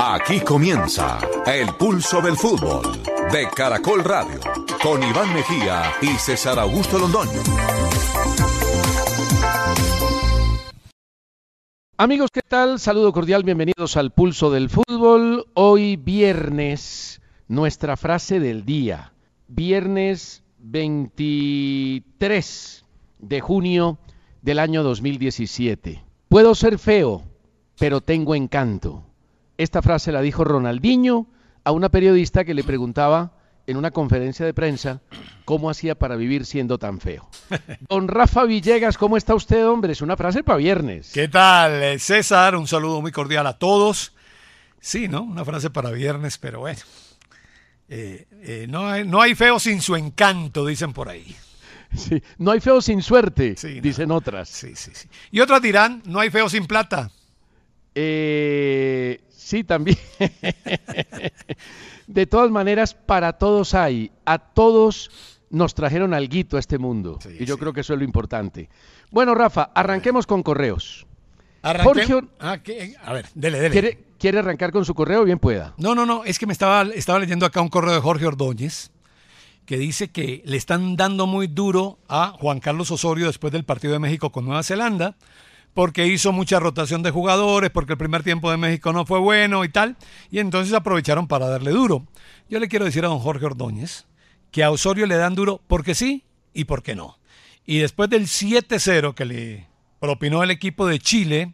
Aquí comienza El Pulso del Fútbol de Caracol Radio con Iván Mejía y César Augusto Londoño. Amigos, ¿qué tal? Saludo cordial, bienvenidos al Pulso del Fútbol. Hoy viernes, nuestra frase del día. Viernes 23 de junio del año 2017. Puedo ser feo, pero tengo encanto. Esta frase la dijo Ronaldinho a una periodista que le preguntaba en una conferencia de prensa cómo hacía para vivir siendo tan feo. Don Rafa Villegas, ¿cómo está usted, hombre? Es una frase para viernes. ¿Qué tal, César? Un saludo muy cordial a todos. Sí, ¿no? Una frase para viernes, pero bueno. No hay feo sin su encanto, dicen por ahí. Sí, no hay feo sin suerte, sí, dicen otras. Sí. Y otras dirán, no hay feo sin plata. Sí, también. De todas maneras, para todos hay. A todos nos trajeron alguito a este mundo. Sí, y yo creo que eso es lo importante. Bueno, Rafa, arranquemos con correos. Jorge... A ver, dele. ¿Quiere arrancar con su correo? Bien pueda. No, es que me estaba leyendo acá un correo de Jorge Ordóñez que dice que le están dando muy duro a Juan Carlos Osorio después del partido de México con Nueva Zelanda, porque hizo mucha rotación de jugadores, porque el primer tiempo de México no fue bueno y tal, y entonces aprovecharon para darle duro. Yo le quiero decir a don Jorge Ordóñez que a Osorio le dan duro porque sí y porque no. Y después del 7-0 que le propinó el equipo de Chile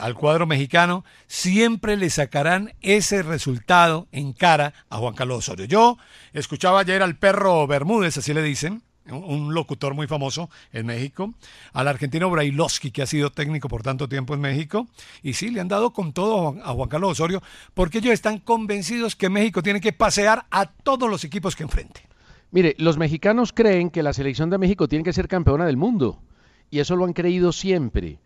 al cuadro mexicano, siempre le sacarán ese resultado en cara a Juan Carlos Osorio. Yo escuchaba ayer al Perro Bermúdez, así le dicen, un locutor muy famoso en México, al argentino Brailovsky, que ha sido técnico por tanto tiempo en México, y sí, le han dado con todo a Juan Carlos Osorio, porque ellos están convencidos que México tiene que pasear a todos los equipos que enfrente. Mire, los mexicanos creen que la selección de México tiene que ser campeona del mundo, y eso lo han creído siempre.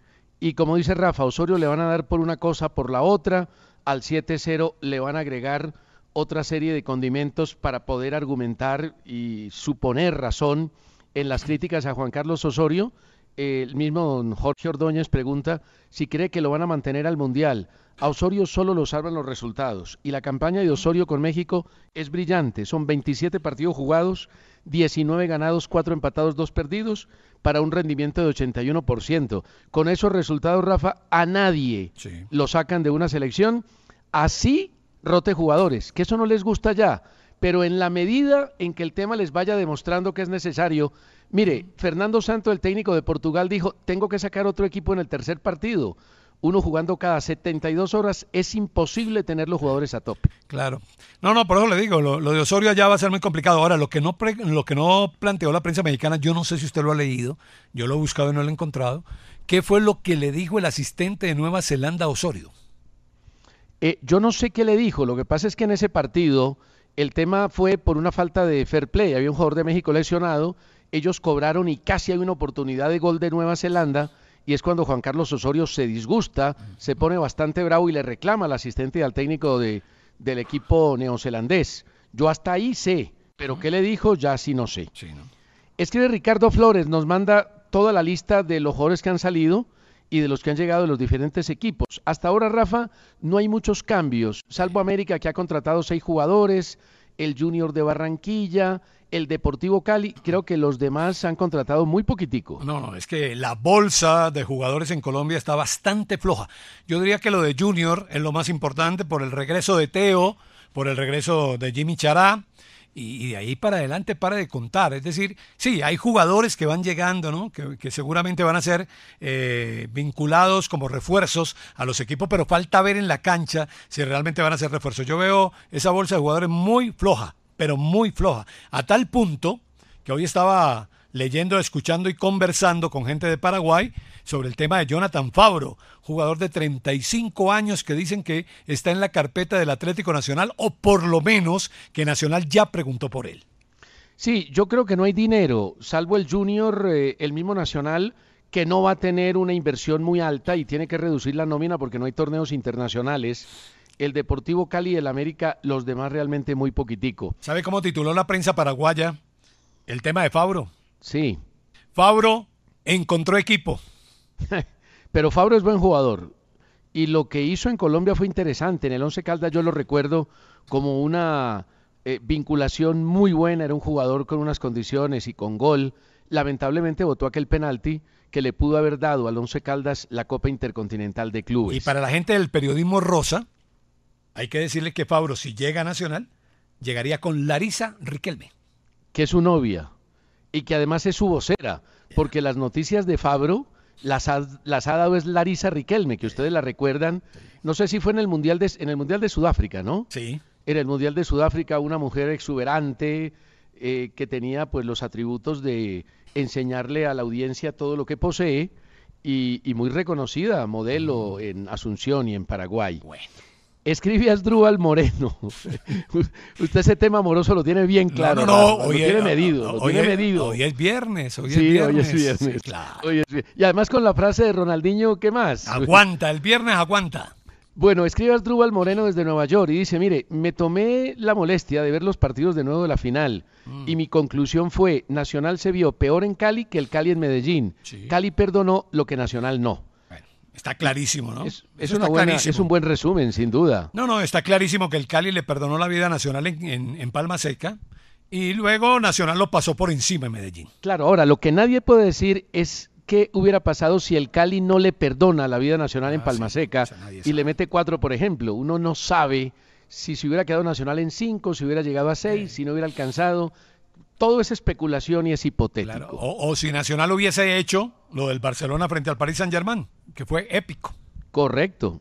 Y como dice Rafa, Osorio le van a dar por una cosa, por la otra, al 7-0 le van a agregar otra serie de condimentos para poder argumentar y suponer razón en las críticas a Juan Carlos Osorio. El mismo don Jorge Ordóñez pregunta si cree que lo van a mantener al Mundial. A Osorio solo lo salvan los resultados y la campaña de Osorio con México es brillante. Son 27 partidos jugados, 19 ganados, 4 empatados, 2 perdidos, para un rendimiento de 81%. Con esos resultados, Rafa, a nadie lo sacan de una selección. Así rote jugadores, que eso no les gusta ya, pero en la medida en que el tema les vaya demostrando que es necesario. Mire, Fernando Santos, el técnico de Portugal, dijo, tengo que sacar otro equipo en el tercer partido. Uno jugando cada 72 horas, es imposible tener los jugadores a tope. Claro. No, por eso le digo, lo de Osorio ya va a ser muy complicado. Ahora, lo que no planteó la prensa mexicana, yo no sé si usted lo ha leído, yo lo he buscado y no lo he encontrado, ¿qué fue lo que le dijo el asistente de Nueva Zelanda a Osorio? Yo no sé qué le dijo, lo que pasa es que en ese partido el tema fue por una falta de fair play, había un jugador de México lesionado, ellos cobraron y casi hay una oportunidad de gol de Nueva Zelanda, y es cuando Juan Carlos Osorio se disgusta, se pone bastante bravo y le reclama al asistente y al técnico del equipo neozelandés. Yo hasta ahí sé, pero qué le dijo ya sí no sé. Sí, ¿no? Escribe Ricardo Flores, nos manda toda la lista de los jugadores que han salido y de los que han llegado de los diferentes equipos. Hasta ahora, Rafa, no hay muchos cambios, salvo América, que ha contratado 6 jugadores, el Junior de Barranquilla, el Deportivo Cali. Creo que los demás han contratado muy poquitico. No, es que la bolsa de jugadores en Colombia está bastante floja. Yo diría que lo de Junior es lo más importante por el regreso de Teo, por el regreso de Jimmy Chará, y de ahí para adelante para de contar. Es decir, sí, hay jugadores que van llegando, ¿no? Que seguramente van a ser vinculados como refuerzos a los equipos, pero falta ver en la cancha si realmente van a ser refuerzos. Yo veo esa bolsa de jugadores muy floja, pero muy floja, a tal punto que hoy estaba leyendo, escuchando y conversando con gente de Paraguay sobre el tema de Jonathan Fabro, jugador de 35 años que dicen que está en la carpeta del Atlético Nacional, o por lo menos que Nacional ya preguntó por él. Sí, yo creo que no hay dinero, salvo el Junior, el mismo Nacional, que no va a tener una inversión muy alta y tiene que reducir la nómina porque no hay torneos internacionales. El Deportivo Cali y el América, los demás realmente muy poquitico. ¿Sabe cómo tituló la prensa paraguaya el tema de Fabro? Sí. Fabro encontró equipo. Pero Fabro es buen jugador. y lo que hizo en Colombia fue interesante. En el Once Caldas yo lo recuerdo como una vinculación muy buena, era un jugador con unas condiciones y con gol. Lamentablemente botó aquel penalti que le pudo haber dado al Once Caldas la Copa Intercontinental de Clubes. Y para la gente del periodismo rosa, hay que decirle que Fabro, si llega a Nacional, llegaría con Larisa Riquelme, que es su novia y que además es su vocera, porque las noticias de Fabro las ha dado es Larisa Riquelme, que ustedes la recuerdan, no sé si fue en el Mundial de Sudáfrica, ¿no? Sí. En el Mundial de Sudáfrica, una mujer exuberante que tenía pues los atributos de enseñarle a la audiencia todo lo que posee y muy reconocida, modelo en Asunción y en Paraguay. Bueno. Escribe Asdrúbal Moreno. Usted ese tema amoroso lo tiene bien claro. No, lo tiene medido. Hoy es viernes. Hoy es viernes. Sí, claro. Y además con la frase de Ronaldinho, ¿qué más? Aguanta, el viernes aguanta. Bueno, escribe Asdrúbal Moreno desde Nueva York y dice, mire, me tomé la molestia de ver los partidos de nuevo de la final y mi conclusión fue, Nacional se vio peor en Cali que el Cali en Medellín. Sí. Cali perdonó lo que Nacional no. Está clarísimo, ¿no? Es un buen resumen, sin duda. No, está clarísimo que el Cali le perdonó la vida a Nacional en Palma Seca y luego Nacional lo pasó por encima en Medellín. Claro, ahora, lo que nadie puede decir es qué hubiera pasado si el Cali no le perdona la vida Nacional en Palma Seca y le mete 4, por ejemplo. Uno no sabe si se hubiera quedado Nacional en 5, si hubiera llegado a 6, si no hubiera alcanzado. Todo es especulación y es hipotético. Claro. O si Nacional hubiese hecho lo del Barcelona frente al Paris Saint-Germain, que fue épico. Correcto.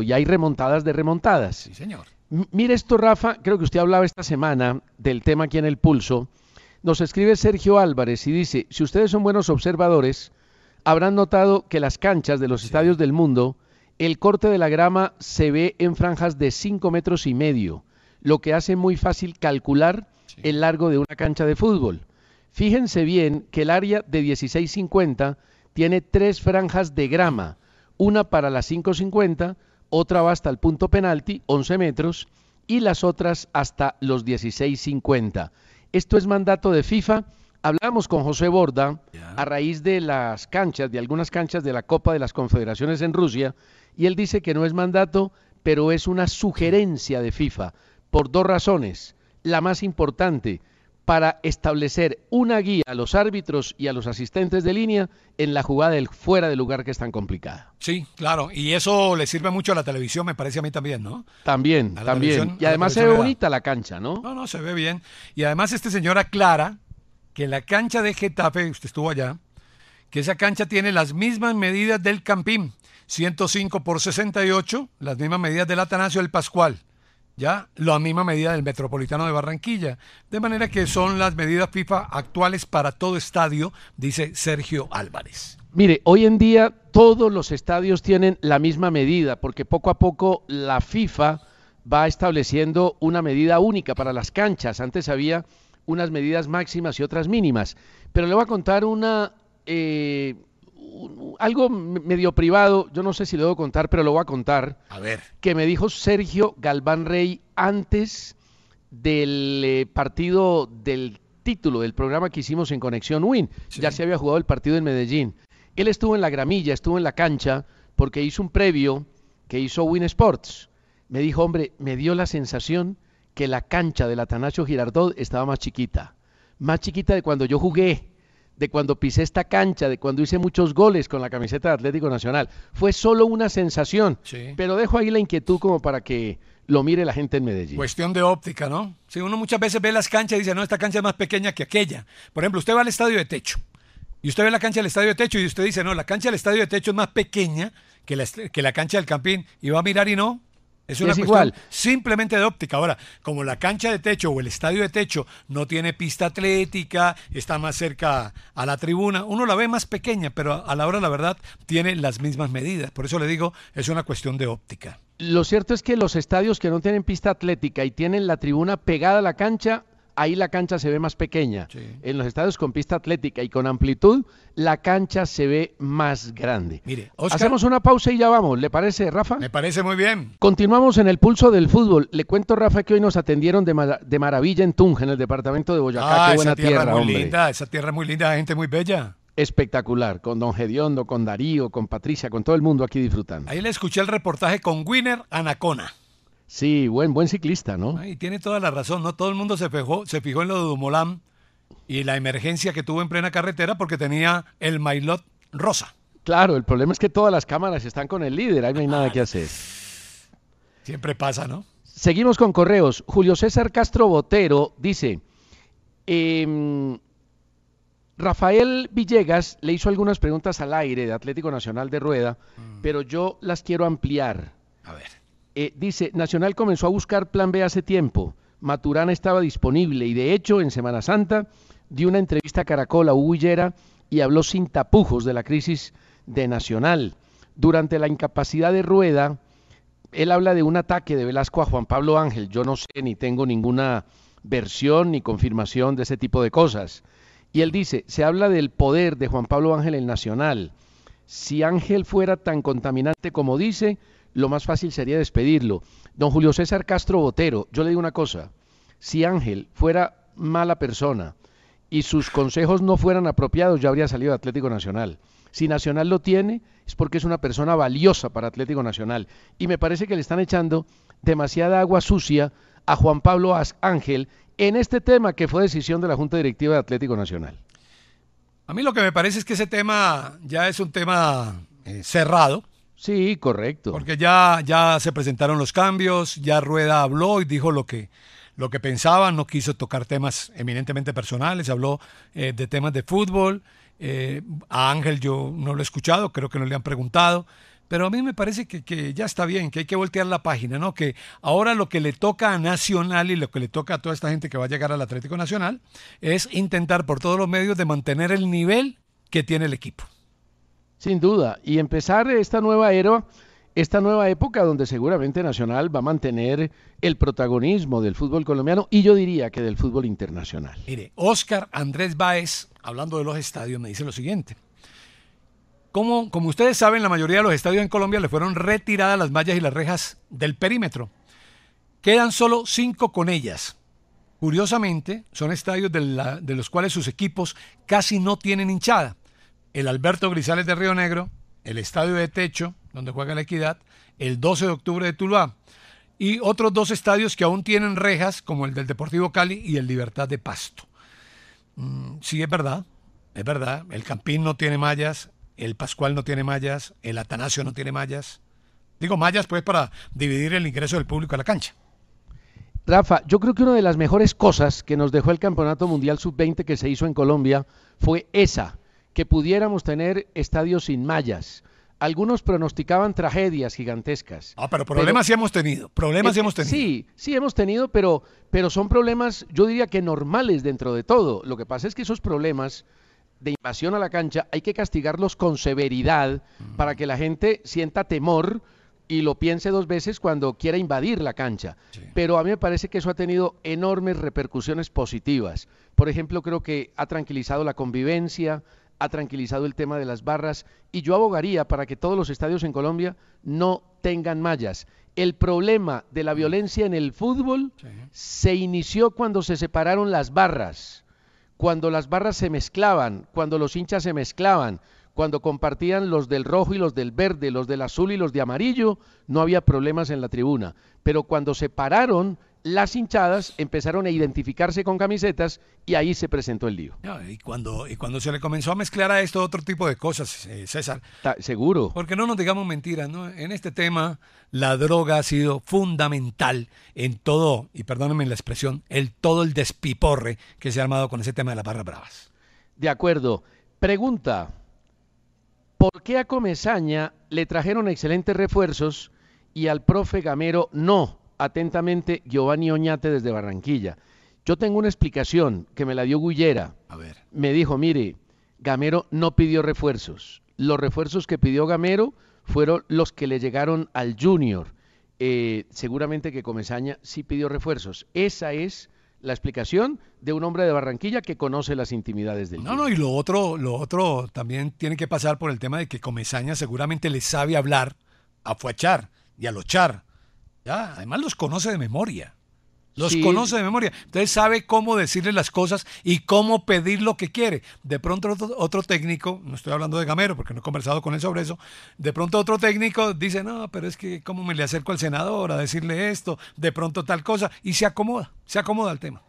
Y hay remontadas de remontadas. Sí, señor. Mire esto, Rafa, creo que usted hablaba esta semana del tema aquí en El Pulso. Nos escribe Sergio Álvarez y dice, si ustedes son buenos observadores, habrán notado que las canchas de los estadios del mundo, el corte de la grama se ve en franjas de 5,5 metros, lo que hace muy fácil calcular el largo de una cancha de fútbol. Fíjense bien que el área de 16,50 tiene 3 franjas de grama, una para las 5,50, otra va hasta el punto penalti, 11 metros, y las otras hasta los 16,50. Esto es mandato de FIFA. Hablábamos con José Borda a raíz de las canchas, de algunas canchas de la Copa de las Confederaciones en Rusia, y él dice que no es mandato, pero es una sugerencia de FIFA, por 2 razones. La más importante, para establecer una guía a los árbitros y a los asistentes de línea en la jugada del fuera de lugar que es tan complicada. Sí, claro, y eso le sirve mucho a la televisión, me parece a mí también, ¿no? También. Y además se ve bonita la cancha, ¿no? No, se ve bien. Y además este señor aclara que la cancha de Getafe, usted estuvo allá, que esa cancha tiene las mismas medidas del Campín, 105 por 68, las mismas medidas del Atanasio del Pascual. Ya la misma medida del Metropolitano de Barranquilla, de manera que son las medidas FIFA actuales para todo estadio, dice Sergio Álvarez. Mire, hoy en día todos los estadios tienen la misma medida, porque poco a poco la FIFA va estableciendo una medida única para las canchas. Antes había unas medidas máximas y otras mínimas, pero le voy a contar algo medio privado, yo no sé si lo debo contar, pero lo voy a contar. A ver. Que me dijo Sergio Galván Rey antes del partido del título del programa que hicimos en Conexión Win. Sí. Ya se había jugado el partido en Medellín. Él estuvo en la gramilla, estuvo en la cancha, porque hizo un previo que hizo Win Sports. Me dijo, hombre, me dio la sensación que la cancha del Atanasio Girardot estaba más chiquita de cuando yo jugué, de cuando pisé esta cancha, de cuando hice muchos goles con la camiseta de Atlético Nacional. Fue solo una sensación, sí. Pero dejo ahí la inquietud como para que lo mire la gente en Medellín. Cuestión de óptica, ¿no? Sí, uno muchas veces ve las canchas y dice, no, esta cancha es más pequeña que aquella. Por ejemplo, usted va al estadio de techo y usted ve la cancha del estadio de techo y usted dice, no, la cancha del estadio de techo es más pequeña que la cancha del Campín, y va a mirar y no. Es una cuestión igual. Simplemente de óptica. Ahora, como la cancha de techo o el estadio de techo no tiene pista atlética, está más cerca a la tribuna, uno la ve más pequeña, pero a la hora, la verdad, tiene las mismas medidas. Por eso le digo, es una cuestión de óptica. Lo cierto es que los estadios que no tienen pista atlética y tienen la tribuna pegada a la cancha, ahí la cancha se ve más pequeña. Sí. En los estadios con pista atlética y con amplitud, la cancha se ve más grande. Mire, Oscar, hacemos una pausa y ya vamos. ¿Le parece, Rafa? Me parece muy bien. Continuamos en el pulso del fútbol. Le cuento, Rafa, que hoy nos atendieron de maravilla en Tunja, en el departamento de Boyacá. Qué buena esa tierra, hombre. Linda, esa tierra es muy linda, gente muy bella. Espectacular, con don Gediondo, con Darío, con Patricia, con todo el mundo aquí disfrutando. Ahí le escuché el reportaje con Winner Anacona. Sí, buen ciclista, ¿no? Y tiene toda la razón, ¿no? Todo el mundo se fijó en lo de Dumoulin y la emergencia que tuvo en plena carretera porque tenía el maillot rosa. Claro, el problema es que todas las cámaras están con el líder, ahí no hay nada que hacer. Siempre pasa, ¿no? Seguimos con correos. Julio César Castro Botero dice, Rafael Villegas le hizo algunas preguntas al aire de Atlético Nacional de Rueda, pero yo las quiero ampliar. A ver. Dice, Nacional comenzó a buscar plan B hace tiempo. Maturana estaba disponible y de hecho en Semana Santa dio una entrevista a Caracol a Hugo Higuera y habló sin tapujos de la crisis de Nacional. Durante la incapacidad de Rueda, él habla de un ataque de Velasco a Juan Pablo Ángel. Yo no sé ni tengo ninguna versión ni confirmación de ese tipo de cosas. Y él dice, se habla del poder de Juan Pablo Ángel en Nacional. Si Ángel fuera tan contaminante como dice, lo más fácil sería despedirlo. Don Julio César Castro Botero, yo le digo una cosa, si Ángel fuera mala persona y sus consejos no fueran apropiados, ya habría salido de Atlético Nacional. Si Nacional lo tiene, es porque es una persona valiosa para Atlético Nacional. Y me parece que le están echando demasiada agua sucia a Juan Pablo Ángel en este tema que fue decisión de la Junta Directiva de Atlético Nacional. A mí lo que me parece es que ese tema ya es un tema cerrado. Sí, correcto. Porque ya se presentaron los cambios, ya Rueda habló y dijo lo que pensaba, no quiso tocar temas eminentemente personales, habló de temas de fútbol. A Ángel yo no lo he escuchado, creo que no le han preguntado, pero a mí me parece que ya está bien, que hay que voltear la página, ¿no? Que ahora lo que le toca a Nacional y lo que le toca a toda esta gente que va a llegar al Atlético Nacional es intentar por todos los medios de mantener el nivel que tiene el equipo. Sin duda, y empezar esta nueva era, esta nueva época donde seguramente Nacional va a mantener el protagonismo del fútbol colombiano y yo diría que del fútbol internacional. Mire, Óscar Andrés Báez, hablando de los estadios, me dice lo siguiente. Como ustedes saben, la mayoría de los estadios en Colombia le fueron retiradas las mallas y las rejas del perímetro. Quedan solo 5 con ellas. Curiosamente, son estadios de los cuales sus equipos casi no tienen hinchada. El Alberto Grisales de Río Negro, el Estadio de Techo, donde juega la Equidad, el 12 de octubre de Tuluá, y otros 2 estadios que aún tienen rejas, como el del Deportivo Cali y el Libertad de Pasto. Sí, es verdad, el Campín no tiene mallas, el Pascual no tiene mallas, el Atanasio no tiene mallas. Digo mallas pues para dividir el ingreso del público a la cancha. Rafa, yo creo que una de las mejores cosas que nos dejó el Campeonato Mundial Sub-20 que se hizo en Colombia fue esa, que pudiéramos tener estadios sin mallas. Algunos pronosticaban tragedias gigantescas. Pero problemas sí hemos tenido. Sí hemos tenido, pero son problemas, yo diría que normales dentro de todo. Lo que pasa es que esos problemas de invasión a la cancha hay que castigarlos con severidad para que la gente sienta temor y lo piense 2 veces cuando quiera invadir la cancha. Sí. Pero a mí me parece que eso ha tenido enormes repercusiones positivas. Por ejemplo, creo que ha tranquilizado la convivencia, ha tranquilizado el tema de las barras y yo abogaría para que todos los estadios en Colombia no tengan mallas. El problema de la violencia en el fútbol se inició cuando se separaron las barras, cuando las barras se mezclaban, cuando los hinchas se mezclaban, cuando compartían los del rojo y los del verde, los del azul y los de amarillo, no había problemas en la tribuna. Pero cuando separaron las hinchadas, empezaron a identificarse con camisetas y ahí se presentó el lío. Y cuando se le comenzó a mezclar a esto otro tipo de cosas, César. Seguro. Porque no nos digamos mentiras, ¿no? En este tema, la droga ha sido fundamental en todo, y perdónenme la expresión, todo el despiporre que se ha armado con ese tema de las barras bravas. De acuerdo. Pregunta, ¿por qué a Comesaña le trajeron excelentes refuerzos y al profe Gamero no? Atentamente, Giovanni Oñate desde Barranquilla. Yo tengo una explicación que me la dio Gullera. A ver. Me dijo, mire, Gamero no pidió refuerzos. Los refuerzos que pidió Gamero fueron los que le llegaron al Junior. Seguramente que Comesaña sí pidió refuerzos. Esa es la explicación de un hombre de Barranquilla que conoce las intimidades del Junior. No, y lo otro también tiene que pasar por el tema de que Comesaña seguramente le sabe hablar a Fuachar y a Lochar. Ya, además los conoce de memoria. Los Sí. conoce de memoria. Entonces sabe cómo decirle las cosas y cómo pedir lo que quiere. De pronto otro técnico, no estoy hablando de Gamero porque no he conversado con él sobre eso, de pronto otro técnico dice, no, pero es que cómo me le acerco al senador a decirle esto, de pronto tal cosa, y se acomoda al tema.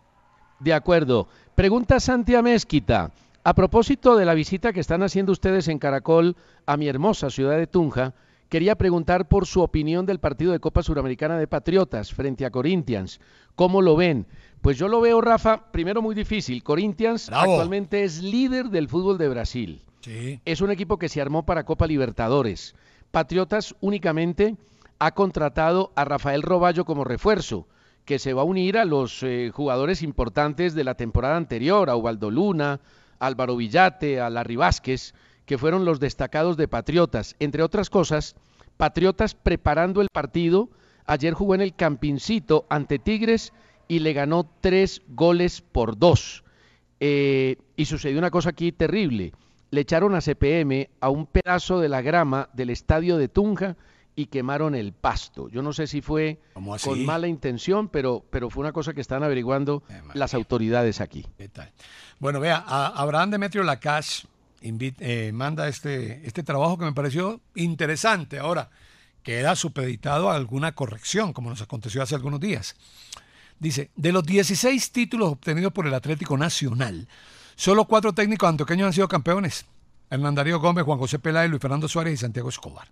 De acuerdo. Pregunta Santi Amezquita. A propósito de la visita que están haciendo ustedes en Caracol a mi hermosa ciudad de Tunja, quería preguntar por su opinión del partido de Copa Suramericana de Patriotas frente a Corinthians. ¿Cómo lo ven? Pues yo lo veo, Rafa, primero muy difícil. Corinthians Bravo. actualmente es líder del fútbol de Brasil. Sí. Es un equipo que se armó para Copa Libertadores. Patriotas únicamente ha contratado a Rafael Roballo como refuerzo, que se va a unir a los jugadores importantes de la temporada anterior, a Ubaldo Luna, Álvaro Villate, a Larry Vázquez, que fueron los destacados de Patriotas. Entre otras cosas, Patriotas preparando el partido, ayer jugó en el Campincito ante Tigres y le ganó 3-2. Y sucedió una cosa aquí terrible. Le echaron a CPM a un pedazo de la grama del estadio de Tunja y quemaron el pasto. Yo no sé si fue ¿Cómo así? con mala intención, pero fue una cosa que están averiguando las autoridades aquí. ¿Qué tal? Bueno, vea, a Abraham Demetrio Lacache manda este trabajo que me pareció interesante. Ahora, queda supeditado a alguna corrección, como nos aconteció hace algunos días. Dice, de los 16 títulos obtenidos por el Atlético Nacional, solo 4 técnicos antioqueños han sido campeones. Hernán Darío Gómez, Juan José Peláez, Luis Fernando Suárez y Santiago Escobar.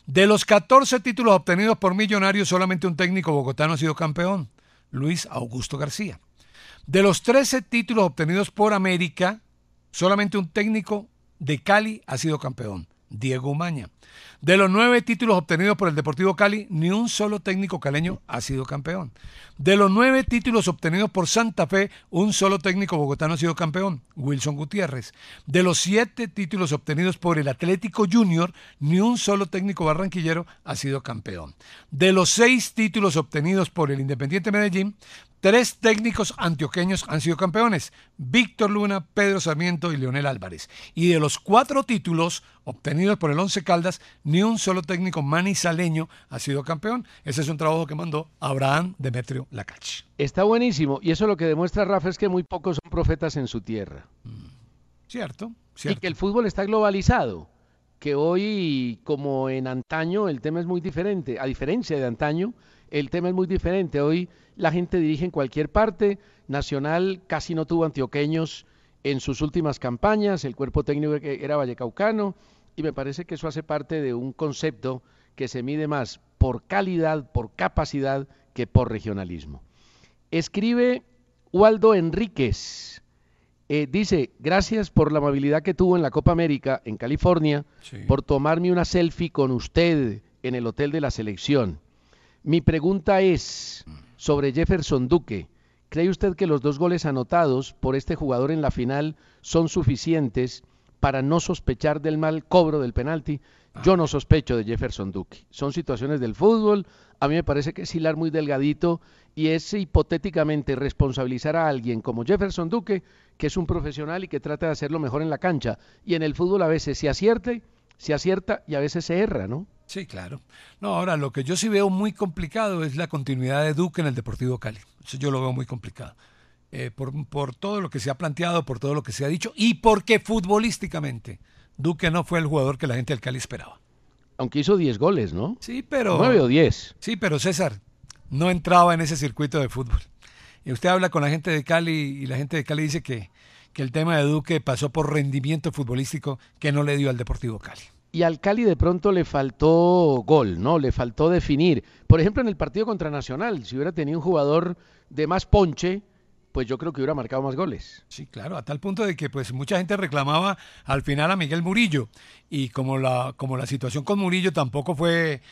De los 14 títulos obtenidos por Millonarios, solamente un técnico bogotano ha sido campeón, Luis Augusto García. De los 13 títulos obtenidos por América, solamente un técnico de Cali ha sido campeón, Diego Umaña. De los 9 títulos obtenidos por el Deportivo Cali, ni un solo técnico caleño ha sido campeón. De los 9 títulos obtenidos por Santa Fe, un solo técnico bogotano ha sido campeón, Wilson Gutiérrez. De los 7 títulos obtenidos por el Atlético Junior, ni un solo técnico barranquillero ha sido campeón. De los 6 títulos obtenidos por el Independiente Medellín, 3 técnicos antioqueños han sido campeones, Víctor Luna, Pedro Sarmiento y Leonel Álvarez. Y de los 4 títulos obtenidos por el Once Caldas, ni un solo técnico manizaleño ha sido campeón. Ese es un trabajo que mandó Abraham Demetrio Lacache. Está buenísimo, y eso lo que demuestra, Rafa, es que muy pocos son profetas en su tierra. Cierto. Y que el fútbol está globalizado, que hoy, como en antaño, el tema es muy diferente. A diferencia de antaño, el tema es muy diferente. Hoy la gente dirige en cualquier parte. Nacional casi no tuvo antioqueños en sus últimas campañas. El cuerpo técnico era vallecaucano. Y me parece que eso hace parte de un concepto que se mide más por calidad, por capacidad, que por regionalismo. Escribe Waldo Enríquez. Dice, gracias por la amabilidad que tuvo en la Copa América en California, Sí. por tomarme una selfie con usted en el hotel de la selección. Mi pregunta es sobre Jefferson Duque. ¿Cree usted que los 2 goles anotados por este jugador en la final son suficientes para no sospechar del mal cobro del penalti? Yo no sospecho de Jefferson Duque. Son situaciones del fútbol. A mí me parece que es hilar muy delgadito y es hipotéticamente responsabilizar a alguien como Jefferson Duque, que es un profesional y que trata de hacerlo mejor en la cancha. Y en el fútbol a veces se acierta y a veces se erra, ¿no? Sí, claro. No, ahora lo que yo sí veo muy complicado es la continuidad de Duque en el Deportivo Cali. Eso yo lo veo muy complicado. Por todo lo que se ha planteado, por todo lo que se ha dicho y porque futbolísticamente Duque no fue el jugador que la gente del Cali esperaba. Aunque hizo 10 goles, ¿no? Sí, pero 9 o 10. Sí, pero César no entraba en ese circuito de fútbol. Y usted habla con la gente de Cali y la gente de Cali dice que el tema de Duque pasó por rendimiento futbolístico que no le dio al Deportivo Cali. Y al Cali de pronto le faltó gol, ¿no? Le faltó definir. Por ejemplo, en el partido contra Nacional, si hubiera tenido un jugador de más ponche, pues yo creo que hubiera marcado más goles. Sí, claro, a tal punto de que pues mucha gente reclamaba al final a Miguel Murillo y como la situación con Murillo tampoco fue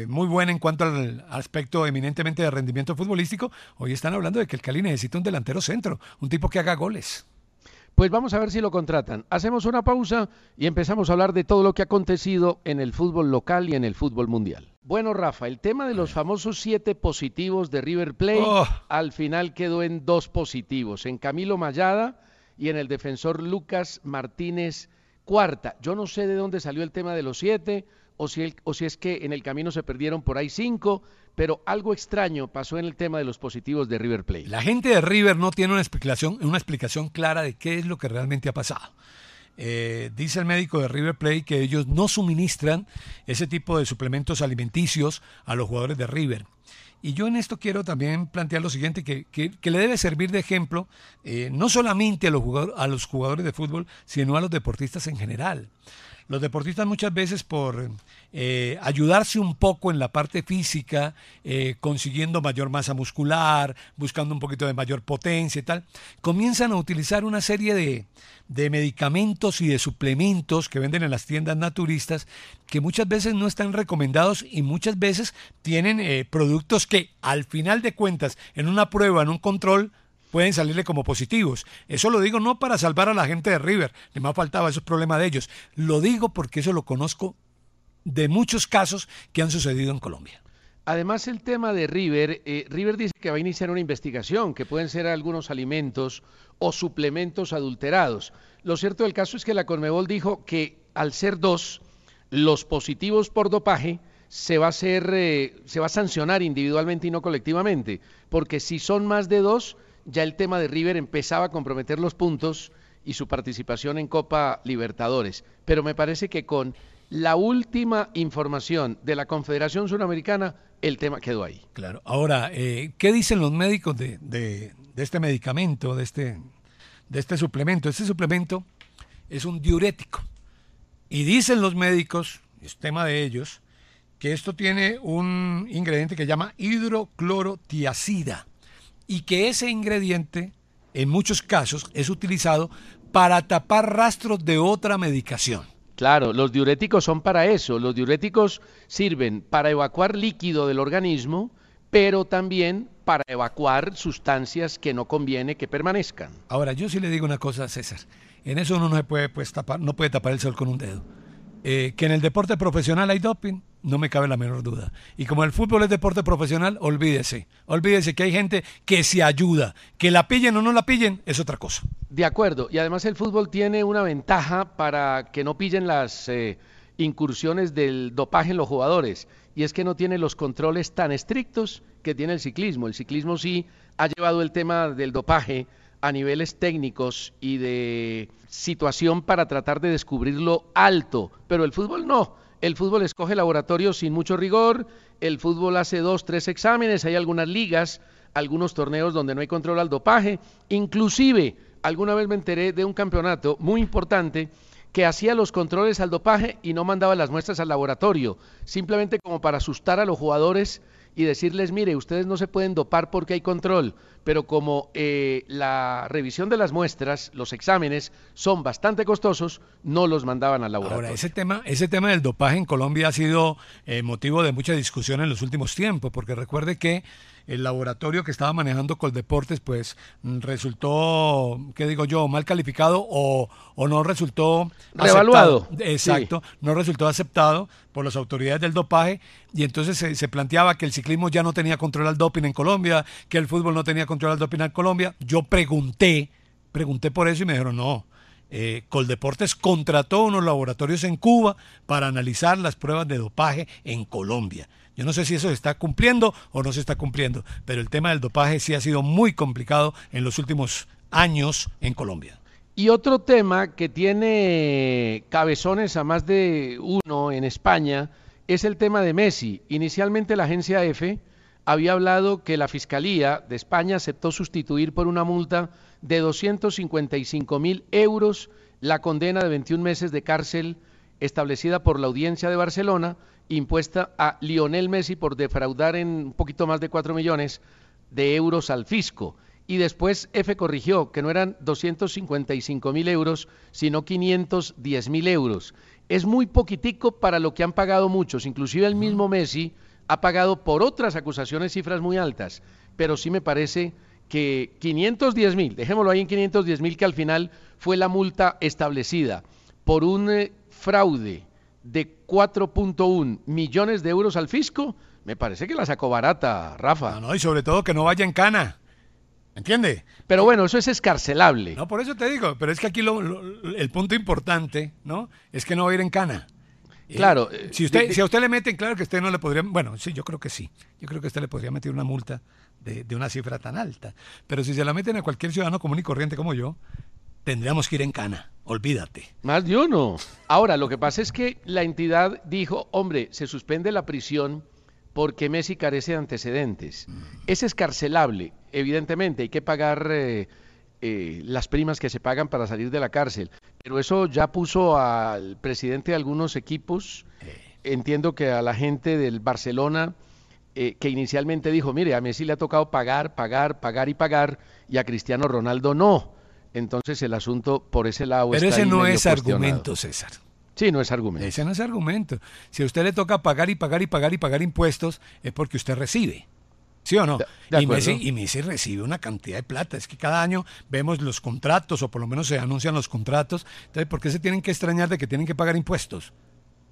muy buena en cuanto al aspecto eminentemente de rendimiento futbolístico, hoy están hablando de que el Cali necesita un delantero centro, un tipo que haga goles. Pues vamos a ver si lo contratan. Hacemos una pausa y empezamos a hablar de todo lo que ha acontecido en el fútbol local y en el fútbol mundial. Bueno, Rafa, el tema de los famosos 7 positivos de River Plate al final quedó en 2 positivos, en Camilo Mayada y en el defensor Lucas Martínez Cuarta. Yo no sé de dónde salió el tema de los 7, o si es que en el camino se perdieron por ahí 5, pero algo extraño pasó en el tema de los positivos de River Plate. La gente de River no tiene una explicación clara de qué es lo que realmente ha pasado. Dice el médico de River Plate que ellos no suministran ese tipo de suplementos alimenticios a los jugadores de River. Y yo en esto quiero también plantear lo siguiente, que le debe servir de ejemplo no solamente a los jugadores de fútbol, sino a los deportistas en general. Los deportistas muchas veces por ayudarse un poco en la parte física, consiguiendo mayor masa muscular, buscando un poquito de mayor potencia y tal, comienzan a utilizar una serie de medicamentos y de suplementos que venden en las tiendas naturistas que muchas veces no están recomendados y muchas veces tienen productos que al final de cuentas, en una prueba, en un control, pueden salirle como positivos. Eso lo digo no para salvar a la gente de River, ni más faltaba, eso es problema de ellos. Lo digo porque eso lo conozco de muchos casos que han sucedido en Colombia. Además, el tema de River, River dice que va a iniciar una investigación, que pueden ser algunos alimentos o suplementos adulterados. Lo cierto del caso es que la Conmebol dijo que al ser 2, los positivos por dopaje se va a sancionar individualmente y no colectivamente, porque si son más de 2, ya el tema de River empezaba a comprometer los puntos y su participación en Copa Libertadores. Pero me parece que con la última información de la Confederación Suramericana, el tema quedó ahí. Claro. Ahora, ¿qué dicen los médicos de este medicamento, de este suplemento? Este suplemento es un diurético. Y dicen los médicos, es tema de ellos, que esto tiene un ingrediente que se llama hidroclorotiazida. Y que ese ingrediente, en muchos casos, es utilizado para tapar rastros de otra medicación. Claro, los diuréticos son para eso. Los diuréticos sirven para evacuar líquido del organismo, pero también para evacuar sustancias que no conviene que permanezcan. Ahora, yo sí le digo una cosa a César. En eso uno no se puede tapar, no puede tapar el sol con un dedo. Que en el deporte profesional hay doping, no me cabe la menor duda. Y como el fútbol es deporte profesional, olvídese que hay gente que se ayuda. Que la pillen o no la pillen es otra cosa. De acuerdo, y además el fútbol tiene una ventaja para que no pillen las incursiones del dopaje en los jugadores, y es que no tiene los controles tan estrictos que tiene el ciclismo. El ciclismo sí ha llevado el tema del dopaje a niveles técnicos y de situación para tratar de descubrirlo alto, pero el fútbol no. El fútbol escoge laboratorios sin mucho rigor, el fútbol hace 2, 3 exámenes, hay algunas ligas, algunos torneos donde no hay control al dopaje, inclusive alguna vez me enteré de un campeonato muy importante que hacía los controles al dopaje y no mandaba las muestras al laboratorio, simplemente como para asustar a los jugadores y decirles, mire, ustedes no se pueden dopar porque hay control, pero como la revisión de las muestras, los exámenes, son bastante costosos, no los mandaban al laboratorio. Ahora, ese tema del dopaje en Colombia ha sido motivo de mucha discusión en los últimos tiempos, porque recuerde que el laboratorio que estaba manejando Coldeportes, pues resultó, ¿qué digo yo?, mal calificado o no resultó revaluado. Exacto, sí. No resultó aceptado por las autoridades del dopaje y entonces se planteaba que el ciclismo ya no tenía control al doping en Colombia, que el fútbol no tenía control al doping en Colombia. Yo pregunté por eso y me dijeron no. Coldeportes contrató unos laboratorios en Cuba para analizar las pruebas de dopaje en Colombia. Yo no sé si eso se está cumpliendo o no se está cumpliendo, pero el tema del dopaje sí ha sido muy complicado en los últimos años en Colombia. Y otro tema que tiene cabezones a más de uno en España es el tema de Messi. Inicialmente la agencia EFE había hablado que la Fiscalía de España aceptó sustituir por una multa de 255.000 euros la condena de 21 meses de cárcel establecida por la Audiencia de Barcelona, impuesta a Lionel Messi por defraudar en un poquito más de 4 millones de euros al fisco. Y después EFE corrigió que no eran 255.000 euros, sino 510.000 euros. Es muy poquitico para lo que han pagado muchos, inclusive el mismo Messi ha pagado por otras acusaciones cifras muy altas, pero sí me parece que 510.000, dejémoslo ahí en 510.000, que al final fue la multa establecida por un fraude de 4.1 millones de euros al fisco, me parece que la sacó barata, Rafa. No, y sobre todo que no vaya en cana. ¿Entiende? Pero bueno, eso es escarcelable. No, por eso te digo, pero es que aquí el punto importante, ¿no?, es que no va a ir en cana. Claro. Si a usted le meten, claro que usted no le podría, bueno, sí, yo creo que sí. Yo creo que usted le podría meter una multa de una cifra tan alta. Pero si se la meten a cualquier ciudadano común y corriente como yo, tendríamos que ir en cana, olvídate. Más de uno. Ahora, lo que pasa es que la entidad dijo, hombre, se suspende la prisión porque Messi carece de antecedentes. Es escarcelable, evidentemente, hay que pagar las primas que se pagan para salir de la cárcel, pero eso ya puso al presidente de algunos equipos, entiendo que a la gente del Barcelona, que inicialmente dijo, mire, a Messi le ha tocado pagar, pagar, pagar y pagar, y a Cristiano Ronaldo no. Entonces el asunto por ese lado pero está ese ahí no medio es argumento, César. Sí, no es argumento. Ese no es argumento. Si a usted le toca pagar y pagar y pagar y pagar impuestos, es porque usted recibe. ¿Sí o no? De Messi recibe una cantidad de plata. Es que cada año vemos los contratos, o por lo menos se anuncian los contratos. Entonces, ¿por qué se tienen que extrañar de que tienen que pagar impuestos?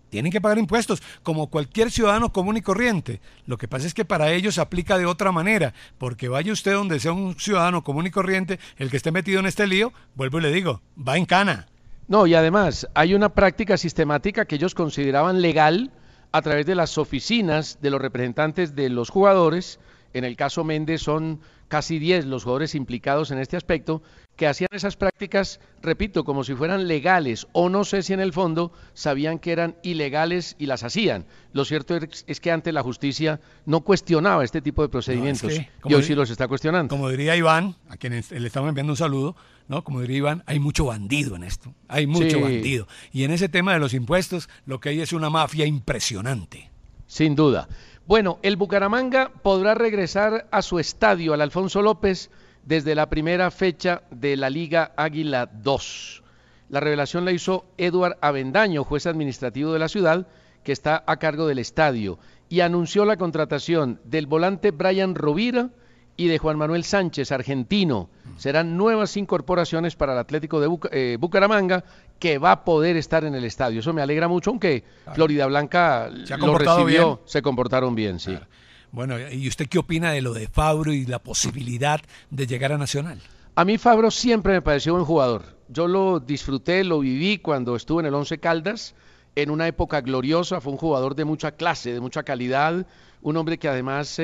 Tienen que pagar impuestos, como cualquier ciudadano común y corriente. Lo que pasa es que para ellos se aplica de otra manera, porque vaya usted donde sea un ciudadano común y corriente, el que esté metido en este lío, vuelvo y le digo, va en cana. No, y además hay una práctica sistemática que ellos consideraban legal a través de las oficinas de los representantes de los jugadores. En el caso Méndez son casi 10 los jugadores implicados en este aspecto, que hacían esas prácticas, repito, como si fueran legales, o no sé si en el fondo sabían que eran ilegales y las hacían. Lo cierto es que antes la justicia no cuestionaba este tipo de procedimientos, no, es que, y hoy sí los está cuestionando. Como diría Iván, a quien le estamos enviando un saludo, ¿no? Como diría Iván, hay mucho bandido en esto, hay mucho bandido. Y en ese tema de los impuestos, lo que hay es una mafia impresionante. Sin duda. Bueno, el Bucaramanga podrá regresar a su estadio, al Alfonso López, desde la primera fecha de la Liga Águila 2. La revelación la hizo Eduard Avendaño, juez administrativo de la ciudad, que está a cargo del estadio, y anunció la contratación del volante Brian Rovira y de Juan Manuel Sánchez, argentino. Serán nuevas incorporaciones para el Atlético de Bucaramanga, que va a poder estar en el estadio. Eso me alegra mucho, aunque Florida Blanca lo recibió, bien. Se comportaron bien, sí. Claro. Bueno, ¿y usted qué opina de lo de Fabro y la posibilidad de llegar a Nacional? A mí Fabro siempre me pareció buen jugador. Yo lo disfruté, lo viví cuando estuve en el Once Caldas, en una época gloriosa. Fue un jugador de mucha clase, de mucha calidad, un hombre que además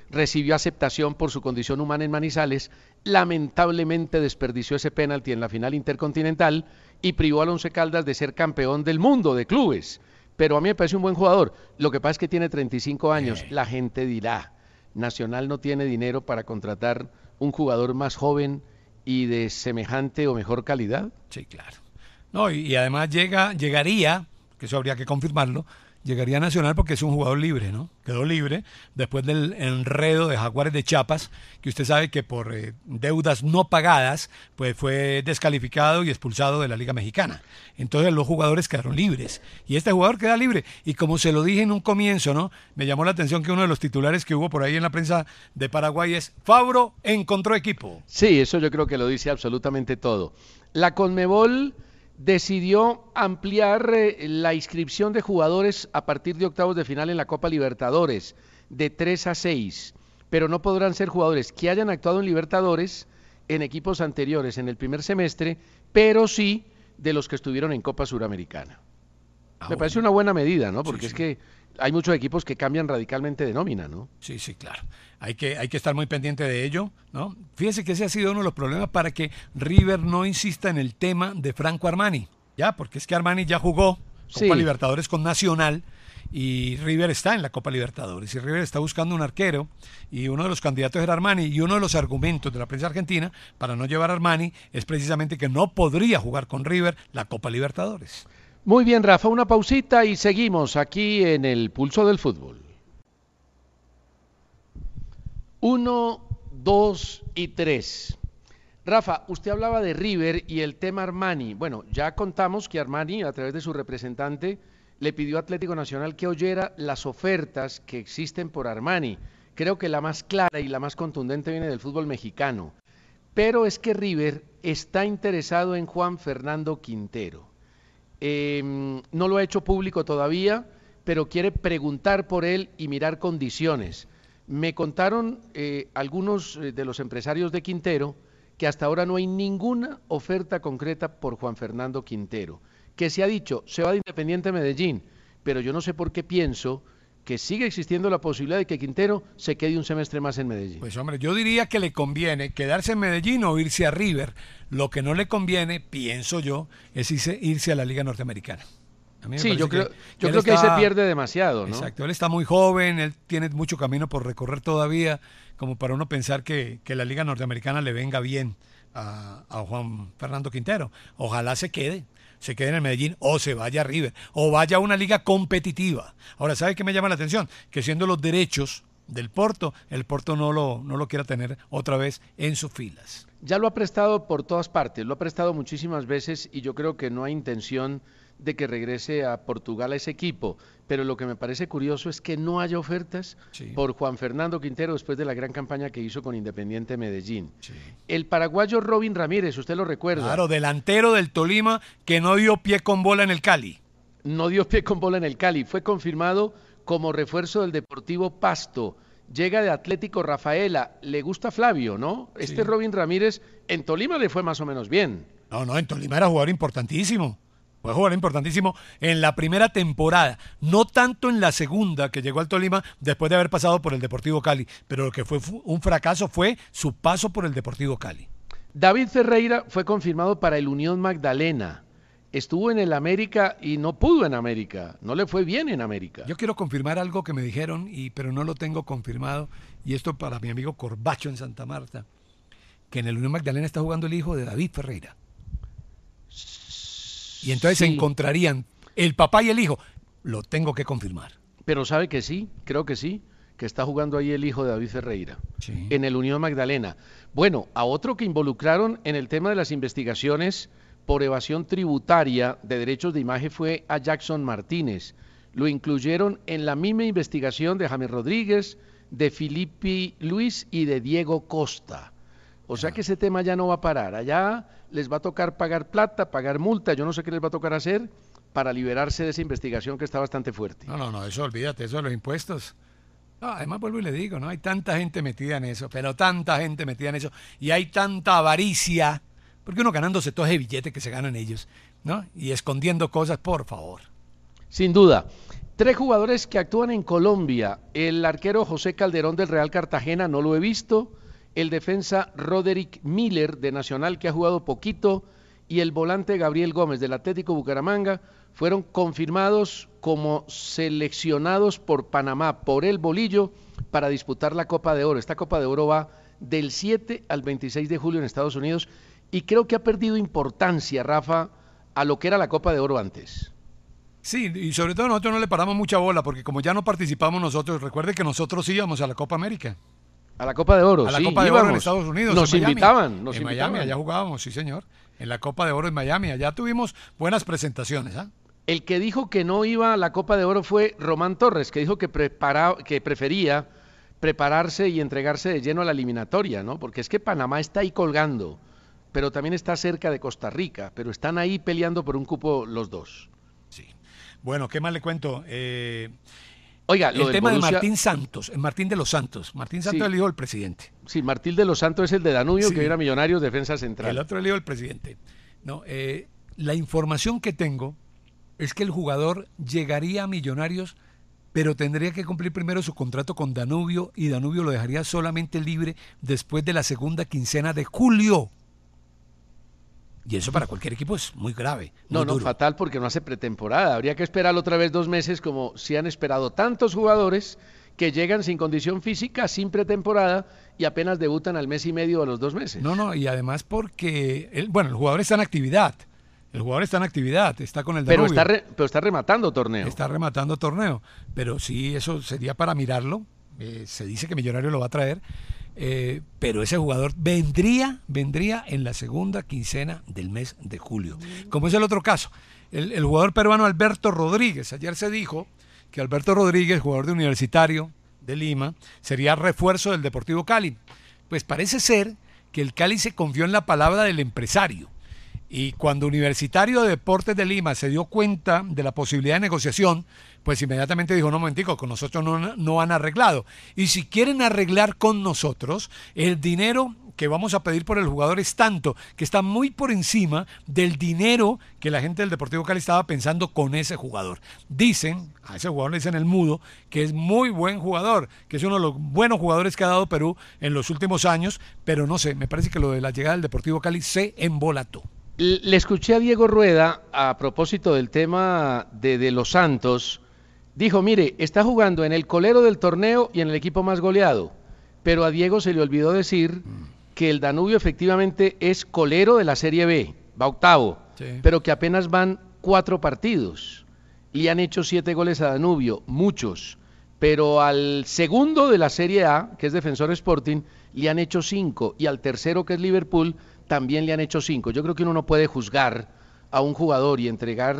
recibió aceptación por su condición humana en Manizales. Lamentablemente desperdició ese penalti en la final intercontinental y privó al Once Caldas de ser campeón del mundo de clubes. Pero a mí me parece un buen jugador. Lo que pasa es que tiene 35 años. La gente dirá, Nacional no tiene dinero para contratar un jugador más joven y de semejante o mejor calidad. Sí, claro. No, y además llegaría, que eso habría que confirmarlo, llegaría a Nacional porque es un jugador libre, ¿no? Quedó libre después del enredo de Jaguares de Chiapas, que usted sabe que por deudas no pagadas, pues fue descalificado y expulsado de la Liga Mexicana. Entonces los jugadores quedaron libres. Y este jugador queda libre. Y como se lo dije en un comienzo, ¿no? Me llamó la atención que uno de los titulares que hubo por ahí en la prensa de Paraguay es: Fabro encontró equipo. Sí, eso yo creo que lo dice absolutamente todo. La Conmebol decidió ampliar la inscripción de jugadores a partir de octavos de final en la Copa Libertadores, de 3 a 6, pero no podrán ser jugadores que hayan actuado en Libertadores en equipos anteriores en el primer semestre, pero sí de los que estuvieron en Copa Suramericana. Me parece una buena medida, ¿no? Porque es que hay muchos equipos que cambian radicalmente de nómina, ¿no? Sí, sí, claro. Hay que estar muy pendiente de ello, ¿no? Fíjese que ese ha sido uno de los problemas para que River no insista en el tema de Franco Armani, ya, porque es que Armani ya jugó Copa Libertadores con Nacional y River está en la Copa Libertadores y River está buscando un arquero y uno de los candidatos era Armani, y uno de los argumentos de la prensa argentina para no llevar a Armani es precisamente que no podría jugar con River la Copa Libertadores. Muy bien, Rafa, una pausita y seguimos aquí en el Pulso del Fútbol. 1, 2 y 3. Rafa, usted hablaba de River y el tema Armani. Bueno, ya contamos que Armani, a través de su representante, le pidió a Atlético Nacional que oyera las ofertas que existen por Armani. Creo que la más clara y la más contundente viene del fútbol mexicano. Pero es que River está interesado en Juan Fernando Quintero. No lo ha hecho público todavía, pero quiere preguntar por él y mirar condiciones. Me contaron algunos de los empresarios de Quintero que hasta ahora no hay ninguna oferta concreta por Juan Fernando Quintero, que se ha dicho, se va de Independiente Medellín, pero yo no sé por qué pienso que sigue existiendo la posibilidad de que Quintero se quede un semestre más en Medellín. Pues hombre, yo diría que le conviene quedarse en Medellín o irse a River. Lo que no le conviene, pienso yo, es irse a la Liga Norteamericana. A mí me Sí, yo creo él que ahí se pierde demasiado, ¿no? Exacto, él está muy joven, él tiene mucho camino por recorrer todavía, como para uno pensar que la Liga Norteamericana le venga bien a Juan Fernando Quintero. Ojalá se quede en el Medellín o se vaya a River o vaya a una liga competitiva. Ahora, ¿sabe qué me llama la atención? Que siendo los derechos del Porto, el Porto no lo quiera tener otra vez en sus filas. Ya lo ha prestado por todas partes, lo ha prestado muchísimas veces y yo creo que no hay intención de que regrese a Portugal a ese equipo, pero lo que me parece curioso es que no haya ofertas por Juan Fernando Quintero después de la gran campaña que hizo con Independiente Medellín. Sí. El paraguayo Robin Ramírez, usted lo recuerda. Claro, delantero del Tolima que no dio pie con bola en el Cali. No dio pie con bola en el Cali, fue confirmado como refuerzo del Deportivo Pasto. Llega de Atlético Rafaela, le gusta Flavio, ¿no? Este Robin Ramírez en Tolima le fue más o menos bien. No, en Tolima era jugador importantísimo. Fue jugador importantísimo en la primera temporada, no tanto en la segunda que llegó al Tolima después de haber pasado por el Deportivo Cali, pero lo que fue un fracaso fue su paso por el Deportivo Cali. David Ferreira fue confirmado para el Unión Magdalena. Estuvo en el América y no pudo en América, no le fue bien en América. Yo quiero confirmar algo que me dijeron, pero no lo tengo confirmado, y esto para mi amigo Corbacho en Santa Marta, que en el Unión Magdalena está jugando el hijo de David Ferreira. Y entonces se encontrarían el papá y el hijo. Lo tengo que confirmar. Pero sabe que sí, creo que sí, que está jugando ahí el hijo de David Ferreira, sí, en el Unión Magdalena. Bueno, a otro que involucraron en el tema de las investigaciones por evasión tributaria de derechos de imagen fue a Jackson Martínez. Lo incluyeron en la misma investigación de James Rodríguez, de Filipe Luis y de Diego Costa. O sea que ese tema ya no va a parar. Allá les va a tocar pagar plata, pagar multa, yo no sé qué les va a tocar hacer para liberarse de esa investigación que está bastante fuerte. No, eso olvídate, eso de los impuestos. No, además vuelvo y le digo, ¿no? Hay tanta gente metida en eso, pero tanta gente metida en eso, y hay tanta avaricia, porque uno ganándose todo ese billete que se ganan ellos, ¿no? Y escondiendo cosas, por favor. Sin duda. 3 jugadores que actúan en Colombia. El arquero José Calderón del Real Cartagena, no lo he visto. El defensa Roderick Miller de Nacional, que ha jugado poquito, y el volante Gabriel Gómez del Atlético Bucaramanga fueron confirmados como seleccionados por Panamá, por el bolillo, para disputar la Copa de Oro. Esta Copa de Oro va del 7 al 26 de julio en Estados Unidos y creo que ha perdido importancia, Rafa, a lo que era la Copa de Oro antes. Sí, y sobre todo nosotros no le paramos mucha bola, porque como ya no participamos nosotros, recuerde que nosotros íbamos a la Copa América. A la Copa de Oro, a la sí, Copa de íbamos. Oro en Estados Unidos. Nos en Miami. invitaban. En Miami, allá jugábamos, sí señor. En la Copa de Oro en Miami, allá tuvimos buenas presentaciones. ¿Ah? El que dijo que no iba a la Copa de Oro fue Román Torres, que dijo que prefería prepararse y entregarse de lleno a la eliminatoria, ¿no? Porque es que Panamá está ahí colgando, pero también está cerca de Costa Rica, pero están ahí peleando por un cupo los dos. Sí. Bueno, ¿qué más le cuento? Oiga, el tema de Martín Santos, Martín de los Santos. Martín Santos es el hijo del presidente. Sí, Martín de los Santos es el de Danubio, que era Millonarios, defensa central. El otro es el hijo del presidente. No, la información que tengo es que el jugador llegaría a Millonarios, pero tendría que cumplir primero su contrato con Danubio, y Danubio lo dejaría solamente libre después de la segunda quincena de julio. Y eso para cualquier equipo es muy grave. Muy duro. Fatal, porque no hace pretemporada. Habría que esperar otra vez 2 meses, como si han esperado tantos jugadores que llegan sin condición física, sin pretemporada, y apenas debutan al mes y medio o a los 2 meses. Y además porque, el jugador está en actividad. Está con el Danubio. Pero está rematando torneo. Está rematando torneo. Pero sí, eso sería para mirarlo. Se dice que Millonario lo va a traer. Pero ese jugador vendría en la segunda quincena del mes de julio. Como es el otro caso, el jugador peruano Alberto Rodríguez. Ayer se dijo que Alberto Rodríguez, jugador de Universitario de Lima, sería refuerzo del Deportivo Cali. Pues parece ser que el Cali se confió en la palabra del empresario. Y cuando Universitario de Deportes de Lima se dio cuenta de la posibilidad de negociación, pues inmediatamente dijo, no, momentico, con nosotros no han arreglado. Y si quieren arreglar con nosotros, el dinero que vamos a pedir por el jugador es tanto, que está muy por encima del dinero que la gente del Deportivo Cali estaba pensando con ese jugador. Dicen, a ese jugador le dicen el mudo, que es muy buen jugador, que es uno de los buenos jugadores que ha dado Perú en los últimos años, pero no sé, me parece que lo de la llegada del Deportivo Cali se embolató. Le escuché a Diego Rueda a propósito del tema de Los Santos. Dijo, mire, está jugando en el colero del torneo y en el equipo más goleado. Pero a Diego se le olvidó decir que el Danubio efectivamente es colero de la Serie B, va octavo, sí, pero que apenas van 4 partidos. Le han hecho 7 goles a Danubio, muchos. Pero al segundo de la Serie A, que es Defensor Sporting, le han hecho 5. Y al tercero, que es Liverpool, también le han hecho 5. Yo creo que uno no puede juzgar a un jugador y entregar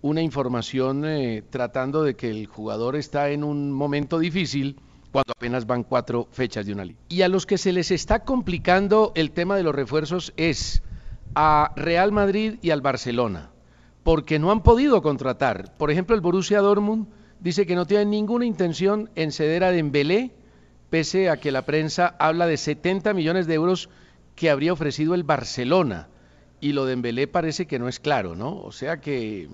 una información tratando de que el jugador está en un momento difícil cuando apenas van 4 fechas de una liga. Y a los que se les está complicando el tema de los refuerzos es a Real Madrid y al Barcelona, porque no han podido contratar. Por ejemplo, el Borussia Dortmund dice que no tiene ninguna intención en ceder a Dembélé, pese a que la prensa habla de 70 millones de euros que habría ofrecido el Barcelona, y lo de Dembélé parece que no es claro, ¿no? O sea que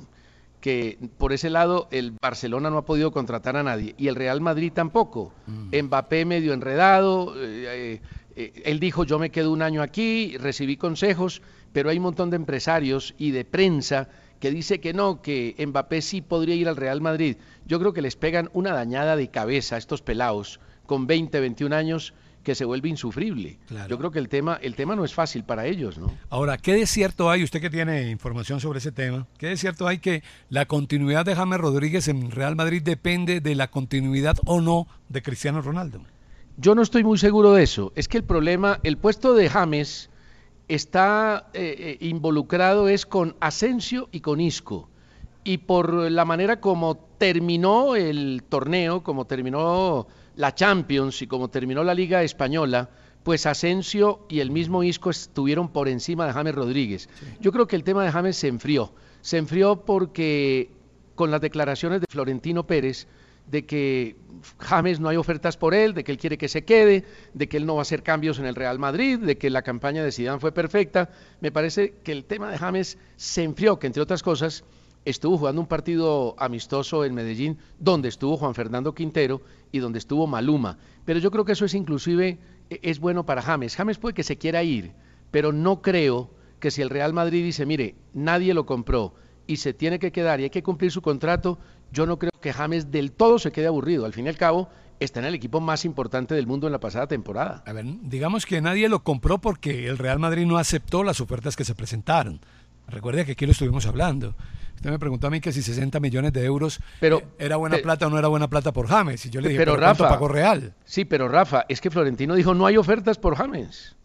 por ese lado el Barcelona no ha podido contratar a nadie, y el Real Madrid tampoco. Mbappé medio enredado, él dijo yo me quedo un año aquí, recibí consejos, pero hay un montón de empresarios y de prensa que dice que no, que Mbappé sí podría ir al Real Madrid. Yo creo que les pegan una dañada de cabeza a estos pelados con 20, 21 años, que se vuelve insufrible. Claro. Yo creo que el tema no es fácil para ellos, ¿no? Ahora, ¿qué de cierto hay, usted que tiene información sobre ese tema, qué de cierto hay que la continuidad de James Rodríguez en Real Madrid depende de la continuidad o no de Cristiano Ronaldo? Yo no estoy muy seguro de eso. Es que el problema, el puesto de James está involucrado es con Asensio y con Isco. Y por la manera como terminó el torneo, como terminó la Champions y como terminó la Liga Española, pues Asensio y el mismo Isco estuvieron por encima de James Rodríguez. Sí. Yo creo que el tema de James se enfrió porque con las declaraciones de Florentino Pérez de que James no hay ofertas por él, de que él quiere que se quede, de que él no va a hacer cambios en el Real Madrid, de que la campaña de Zidane fue perfecta, me parece que el tema de James se enfrió, que entre otras cosas estuvo jugando un partido amistoso en Medellín, donde estuvo Juan Fernando Quintero y donde estuvo Maluma. Pero yo creo que eso es inclusive, es bueno para James. James puede que se quiera ir, pero no creo que si el Real Madrid dice, mire, nadie lo compró y se tiene que quedar y hay que cumplir su contrato, yo no creo que James del todo se quede aburrido. Al fin y al cabo, está en el equipo más importante del mundo en la pasada temporada. A ver, digamos que nadie lo compró porque el Real Madrid no aceptó las ofertas que se presentaron. Recuerde que aquí lo estuvimos hablando. Usted me preguntó a mí que si 60 millones de euros era buena plata o no era buena plata por James. Y yo le dije, pero Rafa, ¿cuánto pagó Real? Sí, pero Rafa, es que Florentino dijo, no hay ofertas por James.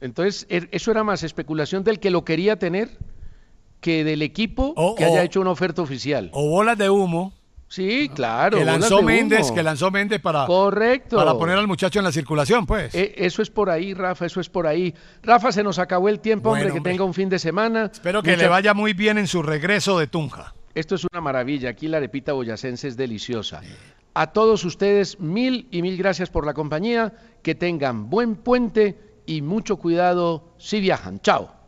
Entonces, eso era más especulación del que lo quería tener que del equipo que haya hecho una oferta oficial. O bolas de humo. Sí, claro. Que lanzó Méndez para poner al muchacho en la circulación, pues. Eso es por ahí, Rafa, eso es por ahí. Rafa, se nos acabó el tiempo, bueno, hombre, que tenga un fin de semana. Espero que le vaya muy bien en su regreso de Tunja. Esto es una maravilla, aquí la arepita boyacense es deliciosa. A todos ustedes, mil y mil gracias por la compañía, que tengan buen puente y mucho cuidado si viajan. Chao.